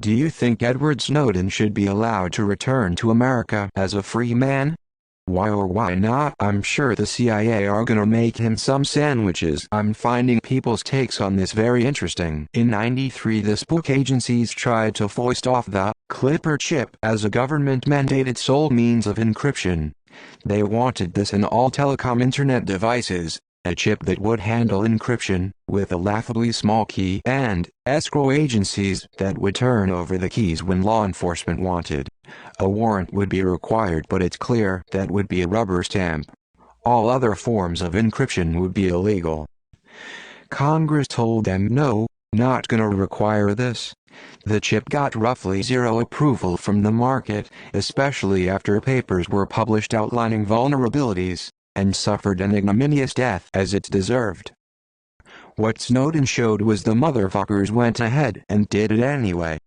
Do you think Edward Snowden should be allowed to return to America as a free man? Why or why not? I'm sure the CIA are gonna make him some sandwiches. I'm finding people's takes on this very interesting. In '93, the spook agencies tried to foist off the Clipper chip as a government-mandated sole means of encryption. They wanted this in all telecom internet devices, a chip that would handle encryption, with a laughably small key, and escrow agencies that would turn over the keys when law enforcement wanted. A warrant would be required, but it's clear that would be a rubber stamp. All other forms of encryption would be illegal. Congress told them no, not gonna require this. The chip got roughly zero approval from the market, especially after papers were published outlining vulnerabilities, and suffered an ignominious death as it deserved. What Snowden showed was the motherfuckers went ahead and did it anyway.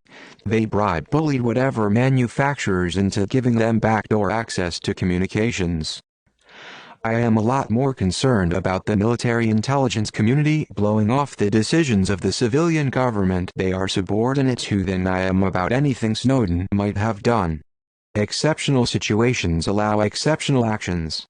They bullied whatever manufacturers into giving them backdoor access to communications. I am a lot more concerned about the military intelligence community blowing off the decisions of the civilian government they are subordinate to than I am about anything Snowden might have done. Exceptional situations allow exceptional actions.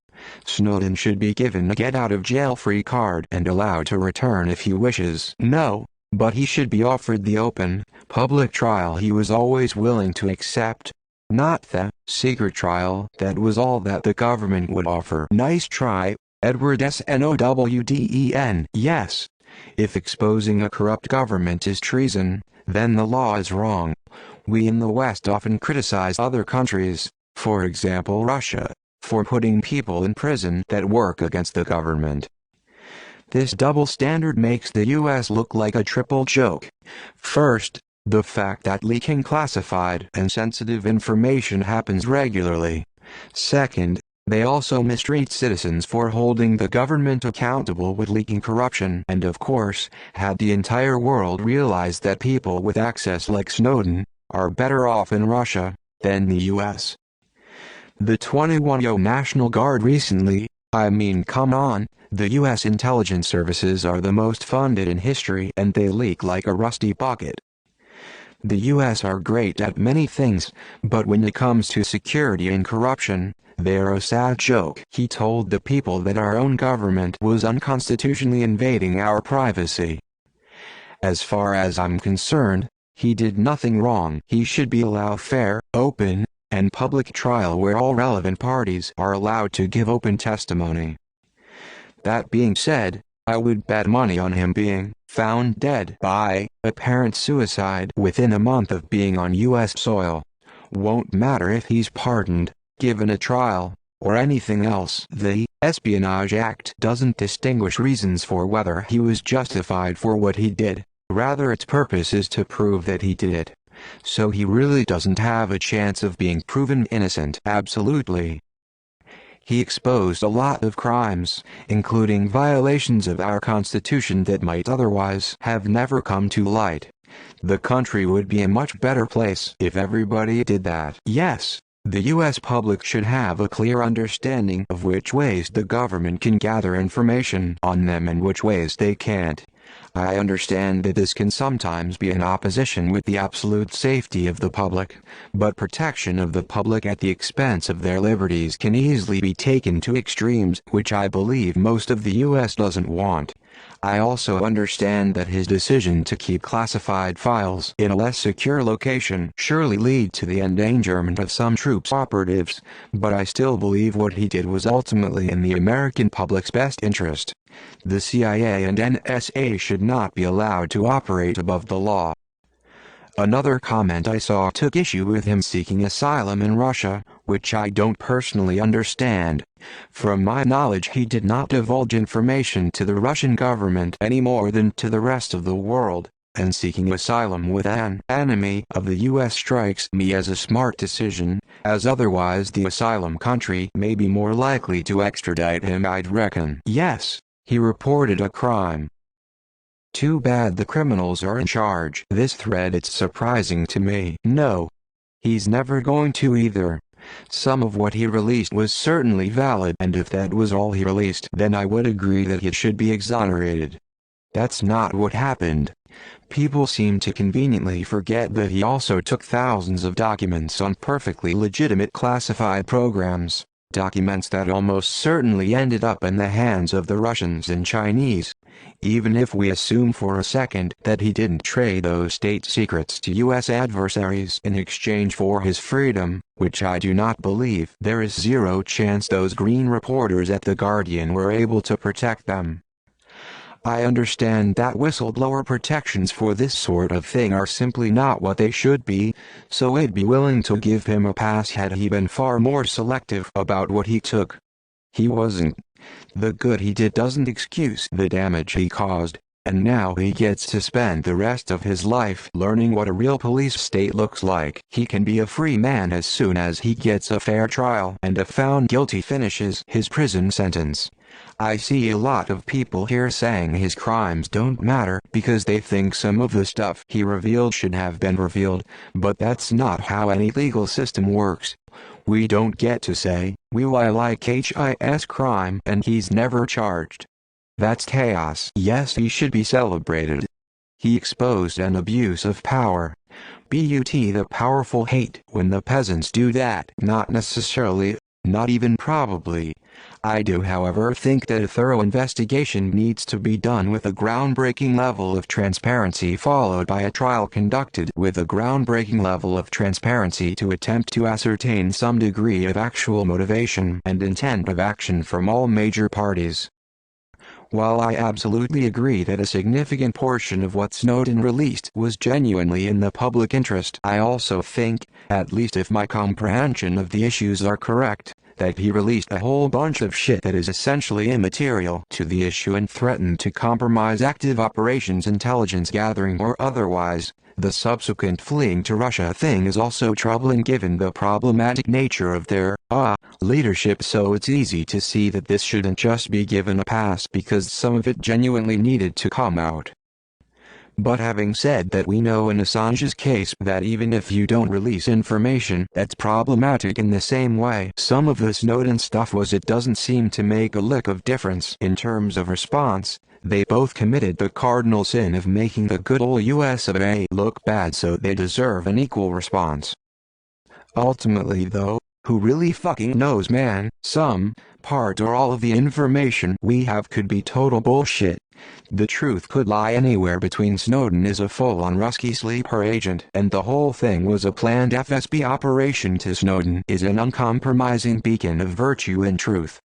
Snowden should be given a get-out-of-jail-free card and allowed to return if he wishes. No, but he should be offered the open, public trial he was always willing to accept. Not the secret trial that was all that the government would offer. Nice try, Edward Snowden. Yes. If exposing a corrupt government is treason, then the law is wrong. We in the West often criticize other countries, for example Russia, for putting people in prison that work against the government. This double standard makes the US look like a triple joke. First, the fact that leaking classified and sensitive information happens regularly. Second, they also mistreat citizens for holding the government accountable with leaking corruption. And of course, had the entire world realized that people with access like Snowden are better off in Russia than the US. The 21-year National Guard recently, I mean come on, the US intelligence services are the most funded in history and they leak like a rusty bucket. The US are great at many things, but when it comes to security and corruption, they're a sad joke. He told the people that our own government was unconstitutionally invading our privacy. As far as I'm concerned, he did nothing wrong. He should be allowed fair, open, and public trial where all relevant parties are allowed to give open testimony. That being said, I would bet money on him being found dead by apparent suicide within a month of being on US soil. Won't matter if he's pardoned, given a trial, or anything else. The Espionage Act doesn't distinguish reasons for whether he was justified for what he did. Rather, its purpose is to prove that he did it. So he really doesn't have a chance of being proven innocent. Absolutely. He exposed a lot of crimes, including violations of our Constitution that might otherwise have never come to light. The country would be a much better place if everybody did that. Yes, the US public should have a clear understanding of which ways the government can gather information on them and which ways they can't. I understand that this can sometimes be in opposition with the absolute safety of the public, but protection of the public at the expense of their liberties can easily be taken to extremes, which I believe most of the US doesn't want. I also understand that his decision to keep classified files in a less secure location surely lead to the endangerment of some troops operatives, but I still believe what he did was ultimately in the American public's best interest. The CIA and NSA should not be allowed to operate above the law. Another comment I saw took issue with him seeking asylum in Russia, which I don't personally understand. From my knowledge, he did not divulge information to the Russian government any more than to the rest of the world, and seeking asylum with an enemy of the US strikes me as a smart decision, as otherwise the asylum country may be more likely to extradite him, I'd reckon. Yes, he reported a crime. Too bad the criminals are in charge. This thread, it's surprising to me. No. He's never going to either. Some of what he released was certainly valid, and if that was all he released, then I would agree that he should be exonerated. That's not what happened. People seem to conveniently forget that he also took thousands of documents on perfectly legitimate classified programs, documents that almost certainly ended up in the hands of the Russians and Chinese. Even if we assume for a second that he didn't trade those state secrets to U.S. adversaries in exchange for his freedom, which I do not believe, there is zero chance those green reporters at The Guardian were able to protect them. I understand that whistleblower protections for this sort of thing are simply not what they should be, so I'd be willing to give him a pass had he been far more selective about what he took. He wasn't. The good he did doesn't excuse the damage he caused, and now he gets to spend the rest of his life learning what a real police state looks like. He can be a free man as soon as he gets a fair trial and if found guilty finishes his prison sentence. I see a lot of people here saying his crimes don't matter because they think some of the stuff he revealed should have been revealed, but that's not how any legal system works. We don't get to say, we like his crime and he's never charged. That's chaos. Yes, he should be celebrated. He exposed an abuse of power. But the powerful hate when the peasants do that. Not necessarily, not even probably. I do however think that a thorough investigation needs to be done with a groundbreaking level of transparency followed by a trial conducted with a groundbreaking level of transparency to attempt to ascertain some degree of actual motivation and intent of action from all major parties. While I absolutely agree that a significant portion of what Snowden released was genuinely in the public interest, I also think, at least if my comprehension of the issues are correct, that he released a whole bunch of shit that is essentially immaterial to the issue and threatened to compromise active operations intelligence gathering or otherwise. The subsequent fleeing to Russia thing is also troubling given the problematic nature of their leadership, so it's easy to see that this shouldn't just be given a pass because some of it genuinely needed to come out. But having said that, we know in Assange's case that even if you don't release information that's problematic in the same way some of the Snowden stuff was, it doesn't seem to make a lick of difference in terms of response. They both committed the cardinal sin of making the good old US of A look bad, so they deserve an equal response. Ultimately though, who really fucking knows, man? Some, part or all of the information we have could be total bullshit. The truth could lie anywhere between Snowden is a full-on Ruski sleeper agent and the whole thing was a planned FSB operation to Snowden is an uncompromising beacon of virtue and truth.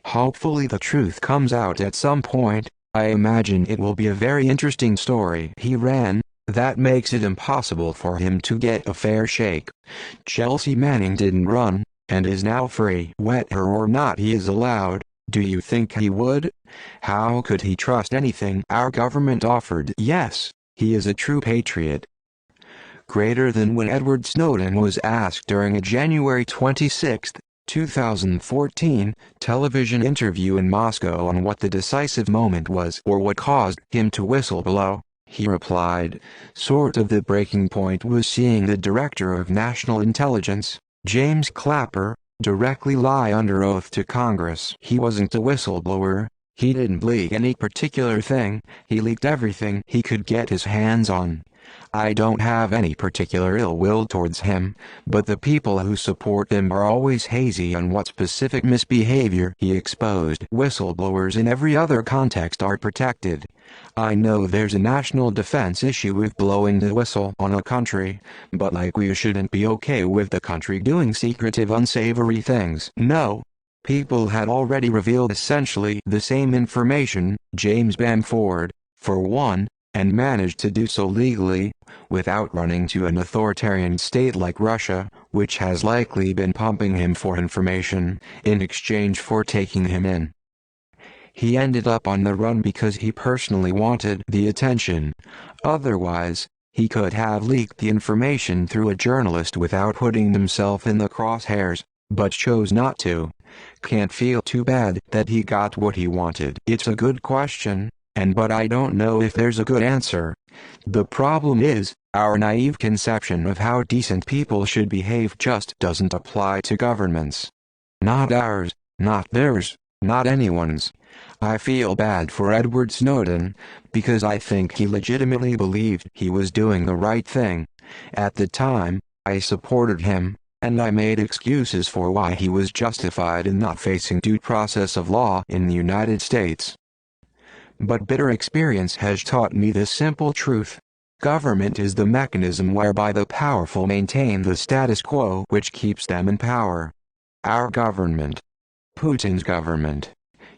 Hopefully the truth comes out at some point. I imagine it will be a very interesting story he ran. That makes it impossible for him to get a fair shake. Chelsea Manning didn't run, and is now free. Wet her or not, he is allowed. Do you think he would? How could he trust anything our government offered? Yes, he is a true patriot. Greater than when Edward Snowden was asked during a January 26, 2014, television interview in Moscow on what the decisive moment was or what caused him to whistleblow. He replied, sort of the breaking point was seeing the Director of National Intelligence, James Clapper, directly lie under oath to Congress. He wasn't a whistleblower. He didn't leak any particular thing, he leaked everything he could get his hands on. I don't have any particular ill will towards him, but the people who support him are always hazy on what specific misbehavior he exposed. Whistleblowers in every other context are protected. I know there's a national defense issue with blowing the whistle on a country, but we shouldn't be okay with the country doing secretive unsavory things. No. People had already revealed essentially the same information, James Bamford, for one, and managed to do so legally, without running to an authoritarian state like Russia, which has likely been pumping him for information, in exchange for taking him in. He ended up on the run because he personally wanted the attention. Otherwise, he could have leaked the information through a journalist without putting himself in the crosshairs, but chose not to. Can't feel too bad that he got what he wanted. It's a good question. But I don't know if there's a good answer. The problem is, our naive conception of how decent people should behave just doesn't apply to governments. Not ours, not theirs, not anyone's. I feel bad for Edward Snowden, because I think he legitimately believed he was doing the right thing. At the time, I supported him, and I made excuses for why he was justified in not facing due process of law in the United States. But bitter experience has taught me this simple truth. Government is the mechanism whereby the powerful maintain the status quo which keeps them in power. Our government, Putin's government,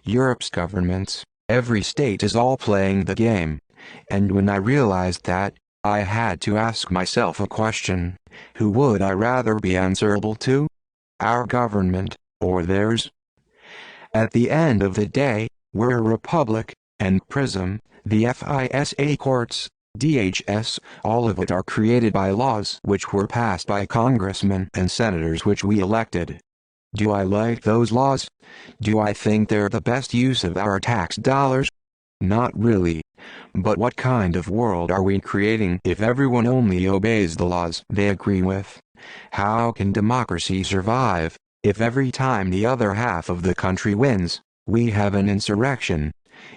Europe's governments, every state is all playing the game. And when I realized that, I had to ask myself a question: who would I rather be answerable to? Our government, or theirs? At the end of the day, we're a republic, and PRISM, the FISA courts, DHS, all of it are created by laws which were passed by congressmen and senators which we elected. Do I like those laws? Do I think they're the best use of our tax dollars? Not really. But what kind of world are we creating if everyone only obeys the laws they agree with? How can democracy survive if every time the other half of the country wins, we have an insurrection?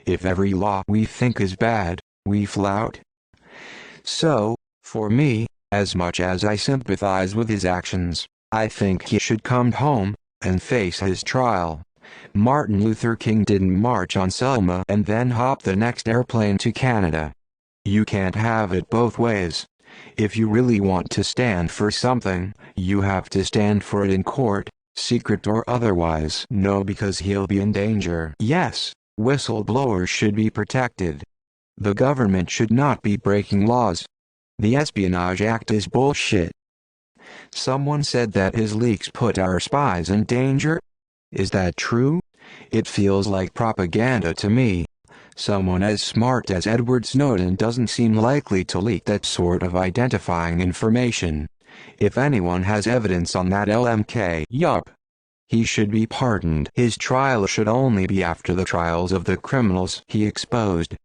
If every law we think is bad, we flout? So, for me, as much as I sympathize with his actions, I think he should come home and face his trial. Martin Luther King didn't march on Selma and then hop the next airplane to Canada. You can't have it both ways. If you really want to stand for something, you have to stand for it in court, secret or otherwise. No, because he'll be in danger. Yes, whistleblowers should be protected. The government should not be breaking laws. The Espionage Act is bullshit. Someone said that his leaks put our spies in danger. Is that true? It feels like propaganda to me. Someone as smart as Edward Snowden doesn't seem likely to leak that sort of identifying information. If anyone has evidence on that LMK, yup, he should be pardoned. His trial should only be after the trials of the criminals he exposed.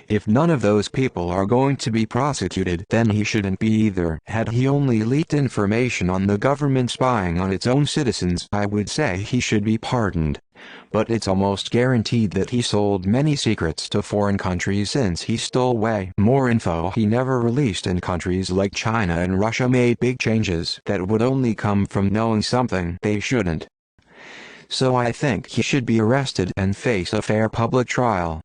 If none of those people are going to be prosecuted, then he shouldn't be either. Had he only leaked information on the government spying on its own citizens, I would say he should be pardoned. But it's almost guaranteed that he sold many secrets to foreign countries, since he stole way more info he never released, and countries like China and Russia made big changes that would only come from knowing something they shouldn't. So I think he should be arrested and face a fair public trial.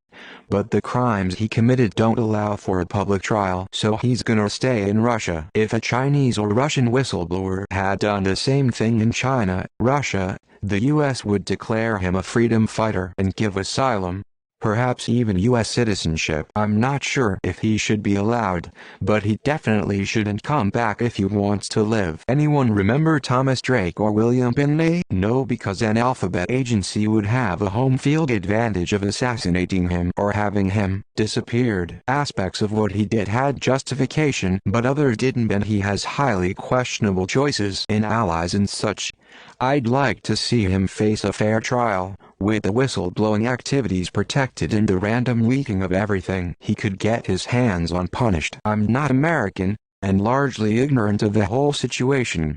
But the crimes he committed don't allow for a public trial, so he's gonna stay in Russia. If a Chinese or Russian whistleblower had done the same thing in China, Russia, the US would declare him a freedom fighter and give asylum, perhaps even US citizenship. I'm not sure if he should be allowed, but he definitely shouldn't come back if he wants to live. Anyone remember Thomas Drake or William Pinley? No, because an alphabet agency would have a home field advantage of assassinating him or having him disappeared. Aspects of what he did had justification, but others didn't, and he has highly questionable choices in allies and such. I'd like to see him face a fair trial, with the whistleblowing activities protected and the random leaking of everything he could get his hands on punished. I'm not American, and largely ignorant of the whole situation.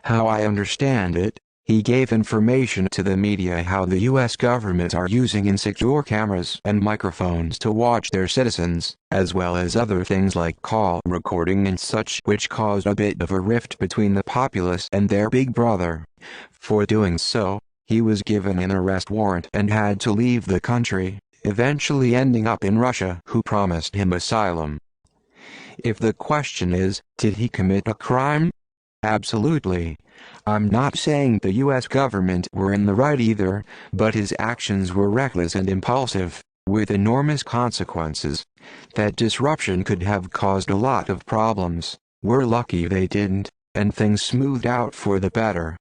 How I understand it, he gave information to the media how the US government are using insecure cameras and microphones to watch their citizens, as well as other things like call recording and such, which caused a bit of a rift between the populace and their big brother. For doing so, he was given an arrest warrant and had to leave the country, eventually ending up in Russia, who promised him asylum. If the question is, did he commit a crime? Absolutely. I'm not saying the US government were in the right either, but his actions were reckless and impulsive, with enormous consequences. That disruption could have caused a lot of problems. We're lucky they didn't, and things smoothed out for the better.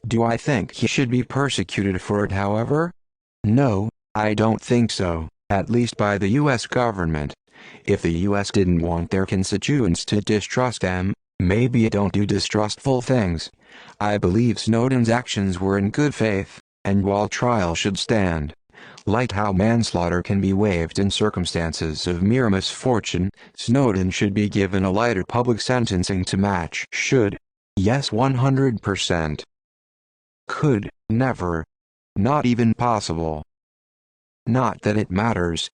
Do I think he should be persecuted for it, however? No, I don't think so, at least by the US government. If the US didn't want their constituents to distrust them, maybe don't do distrustful things. I believe Snowden's actions were in good faith, and while trial should stand, like how manslaughter can be waived in circumstances of mere misfortune, Snowden should be given a lighter public sentencing to match. Should? Yes, 100%. Could, never. Not even possible. Not that it matters.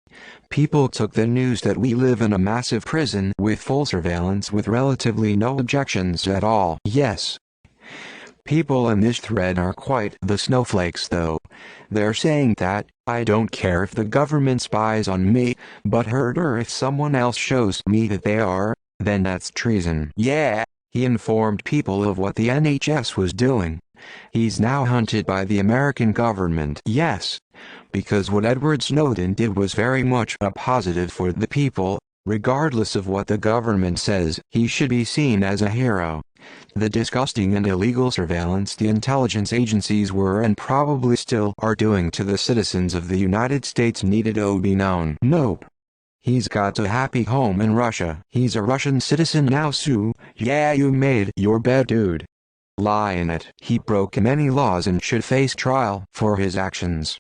People took the news that we live in a massive prison with full surveillance with relatively no objections at all. Yes. People in this thread are quite the snowflakes though. They're saying that, I don't care if the government spies on me, but heard or if someone else shows me that they are, then that's treason. Yeah, he informed people of what the NHS was doing. He's now hunted by the American government. Yes, because what Edward Snowden did was very much a positive for the people. Regardless of what the government says, he should be seen as a hero. The disgusting and illegal surveillance the intelligence agencies were and probably still are doing to the citizens of the United States needed to be known. Nope. He's got a happy home in Russia. He's a Russian citizen now, Sue. Yeah, you made your bed, dude. Lie in it. He broke many laws and should face trial for his actions.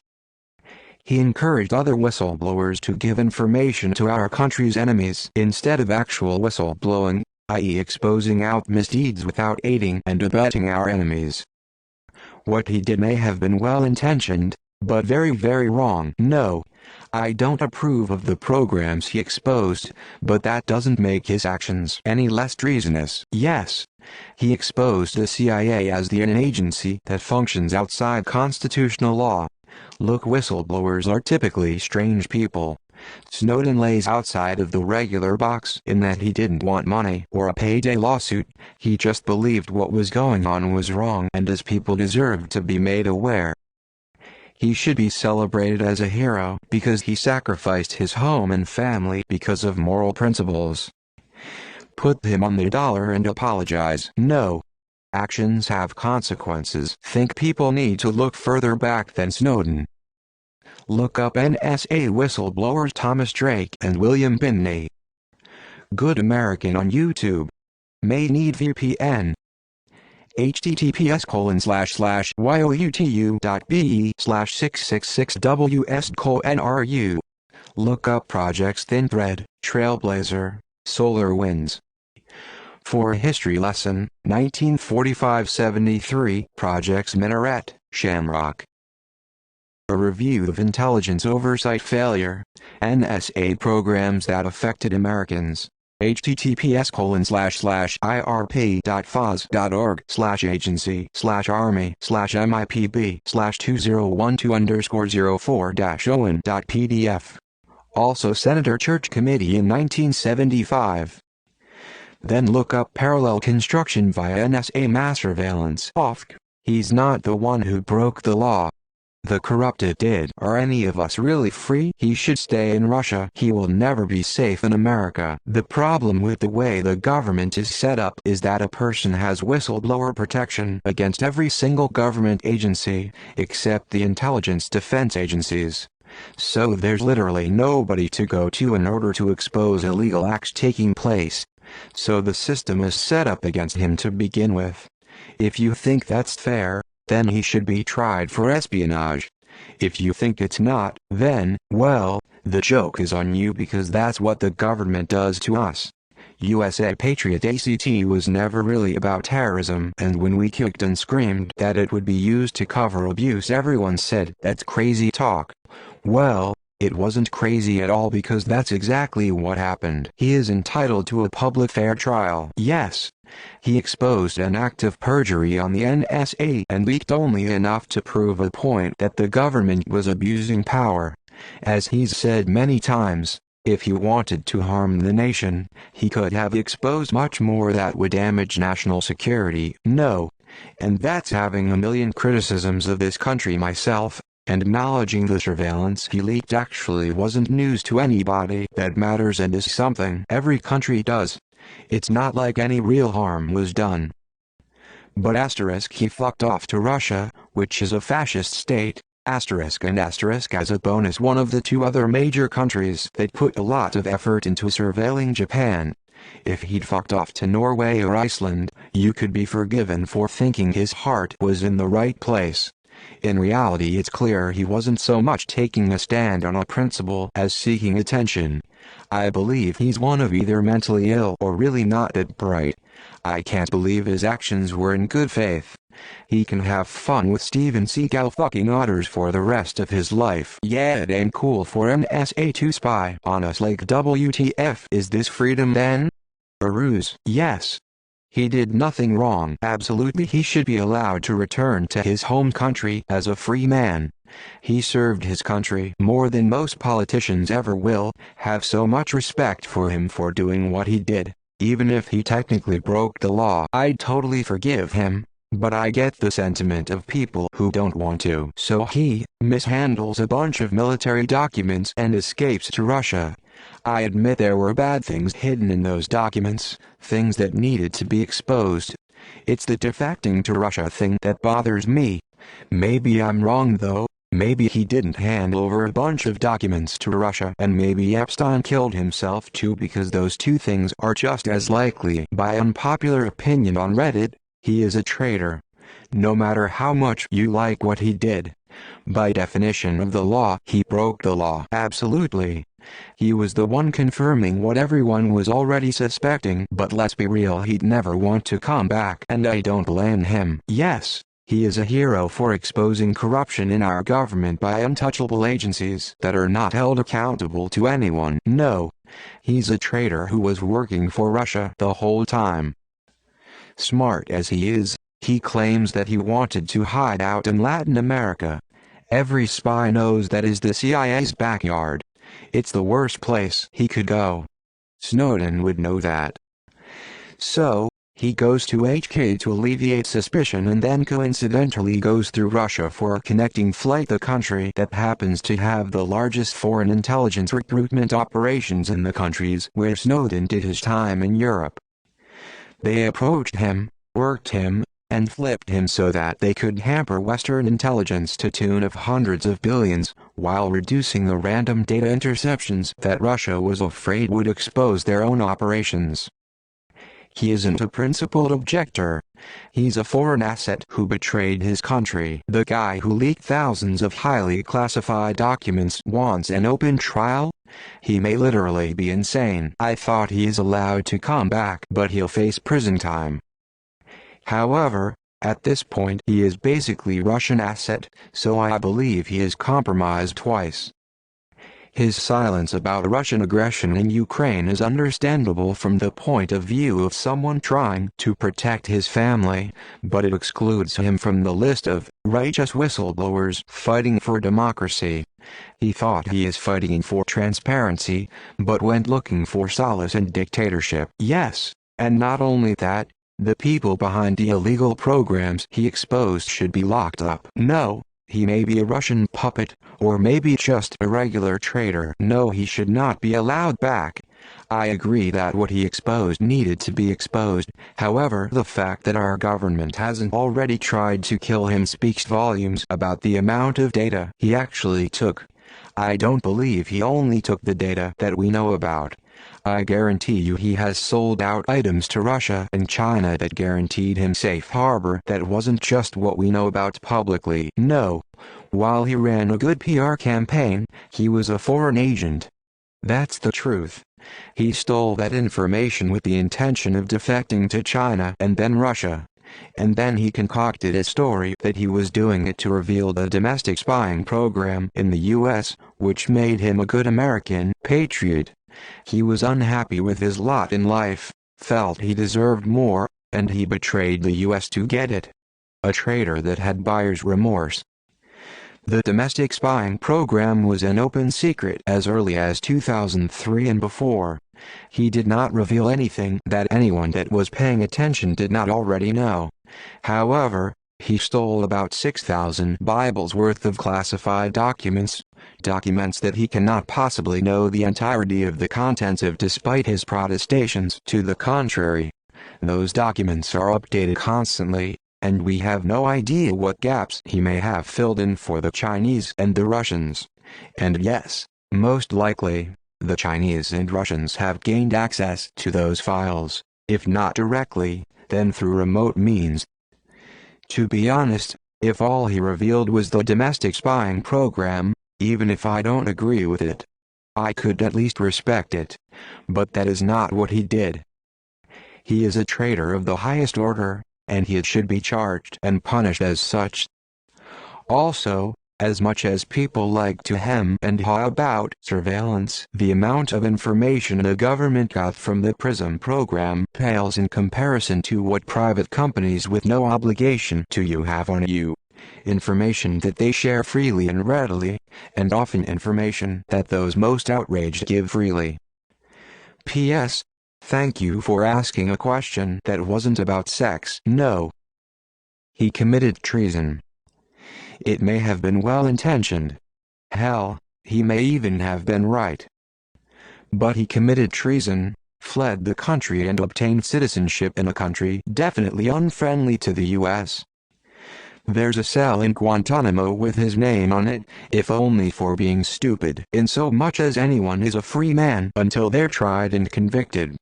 He encouraged other whistleblowers to give information to our country's enemies instead of actual whistleblowing, i.e. exposing out misdeeds without aiding and abetting our enemies. What he did may have been well-intentioned, but very, very wrong. No, I don't approve of the programs he exposed, but that doesn't make his actions any less treasonous. Yes, he exposed the CIA as an agency that functions outside constitutional law. Look, whistleblowers are typically strange people. Snowden lays outside of the regular box in that he didn't want money or a payday lawsuit, he just believed what was going on was wrong and his people deserved to be made aware. He should be celebrated as a hero because he sacrificed his home and family because of moral principles. Put him on the dollar and apologize. No. Actions have consequences. Think people need to look further back than Snowden. Look up NSA whistleblowers Thomas Drake and William Binney. Good American on YouTube. May need VPN. https://youtu.be/666ws::ru. Look up projects ThinThread, Trailblazer, Solar Winds. For a history lesson, 1945-73, Projects Minaret, Shamrock. A review of intelligence oversight failure, NSA programs that affected Americans. https://irp.fos.org/agency/army/mipb/2012_04-owen.pdf. Also Senator Church Committee in 1975. Then look up parallel construction via NSA mass surveillance. He's not the one who broke the law. The corrupted did. Are any of us really free? He should stay in Russia. He will never be safe in America. The problem with the way the government is set up is that a person has whistleblower protection against every single government agency, except the intelligence defense agencies. So there's literally nobody to go to in order to expose illegal acts taking place. So the system is set up against him to begin with. If you think that's fair, then he should be tried for espionage. If you think it's not, then, well, the joke is on you because that's what the government does to us. USA Patriot ACT was never really about terrorism, and when we kicked and screamed that it would be used to cover abuse, everyone said, that's crazy talk. Well, it wasn't crazy at all because that's exactly what happened. He is entitled to a public fair trial. Yes. He exposed an act of perjury on the NSA and leaked only enough to prove a point that the government was abusing power. As he's said many times, if he wanted to harm the nation, he could have exposed much more that would damage national security. No. And that's having a million criticisms of this country myself. And acknowledging the surveillance he leaked actually wasn't news to anybody that matters and is something every country does. It's not like any real harm was done. But he fucked off to Russia, which is a fascist state, and as a bonus one of the two other major countries that put a lot of effort into surveilling Japan. If he'd fucked off to Norway or Iceland, you could be forgiven for thinking his heart was in the right place. In reality it's clear he wasn't so much taking a stand on a principle as seeking attention. I believe he's one of either mentally ill or really not that bright. I can't believe his actions were in good faith. He can have fun with Steven Seagal fucking otters for the rest of his life. Yeah, it ain't cool for NSA to spy on us. Like, WTF, is this freedom then? A ruse? Yes. He did nothing wrong. Absolutely, he should be allowed to return to his home country as a free man. He served his country more than most politicians ever will. Have so much respect for him for doing what he did. Even if he technically broke the law, I'd totally forgive him. But I get the sentiment of people who don't want to. So he mishandles a bunch of military documents and escapes to Russia. I admit there were bad things hidden in those documents, things that needed to be exposed. It's the defecting to Russia thing that bothers me. Maybe I'm wrong though. Maybe he didn't hand over a bunch of documents to Russia, and maybe Epstein killed himself too, because those two things are just as likely. By unpopular opinion on Reddit, he is a traitor. No matter how much you like what he did. By definition of the law, he broke the law. Absolutely. He was the one confirming what everyone was already suspecting, but let's be real, he'd never want to come back, and I don't blame him. Yes, he is a hero for exposing corruption in our government by untouchable agencies that are not held accountable to anyone. No, he's a traitor who was working for Russia the whole time. Smart as he is, he claims that he wanted to hide out in Latin America. Every spy knows that is the CIA's backyard. It's the worst place he could go. Snowden would know that. So, he goes to HK to alleviate suspicion and then coincidentally goes through Russia for a connecting flight, the country that happens to have the largest foreign intelligence recruitment operations in the countries where Snowden did his time in Europe. They approached him, worked him, and flipped him so that they could hamper Western intelligence to tune of hundreds of billions, while reducing the random data interceptions that Russia was afraid would expose their own operations. He isn't a principled objector. He's a foreign asset who betrayed his country. The guy who leaked thousands of highly classified documents wants an open trial? He may literally be insane. I thought he is allowed to come back, but he'll face prison time. However, at this point he is basically Russian asset, so I believe he is compromised twice. His silence about Russian aggression in Ukraine is understandable from the point of view of someone trying to protect his family, but it excludes him from the list of righteous whistleblowers fighting for democracy. He thought he is fighting for transparency, but went looking for solace in dictatorship. Yes, and not only that, the people behind the illegal programs he exposed should be locked up. No, he may be a Russian puppet, or maybe just a regular traitor. No, he should not be allowed back. I agree that what he exposed needed to be exposed. However, the fact that our government hasn't already tried to kill him speaks volumes about the amount of data he actually took. I don't believe he only took the data that we know about. I guarantee you he has sold out items to Russia and China that guaranteed him safe harbor. That wasn't just what we know about publicly. No. While he ran a good PR campaign, he was a foreign agent. That's the truth. He stole that information with the intention of defecting to China and then Russia. And then he concocted a story that he was doing it to reveal the domestic spying program in the US, which made him a good American patriot. He was unhappy with his lot in life, felt he deserved more, and he betrayed the US to get it. A traitor that had buyer's remorse. The domestic spying program was an open secret as early as 2003 and before. He did not reveal anything that anyone that was paying attention did not already know. However, he stole about 6,000 Bibles worth of classified documents that he cannot possibly know the entirety of the contents of despite his protestations to the contrary. Those documents are updated constantly, and we have no idea what gaps he may have filled in for the Chinese and the Russians. And yes, most likely, the Chinese and Russians have gained access to those files, if not directly, then through remote means. To be honest, if all he revealed was the domestic spying program, even if I don't agree with it, I could at least respect it. But that is not what he did. He is a traitor of the highest order, and he should be charged and punished as such. Also, as much as people like to hem and haw about surveillance, the amount of information the government got from the PRISM program pales in comparison to what private companies with no obligation to you have on you. Information that they share freely and readily, and often information that those most outraged give freely. P.S. Thank you for asking a question that wasn't about sex. No. He committed treason. It may have been well-intentioned. Hell, he may even have been right. But he committed treason, fled the country and obtained citizenship in a country definitely unfriendly to the U.S. There's a cell in Guantanamo with his name on it, if only for being stupid, insomuch as anyone is a free man until they're tried and convicted.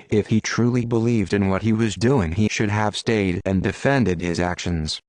If he truly believed in what he was doing, he should have stayed and defended his actions.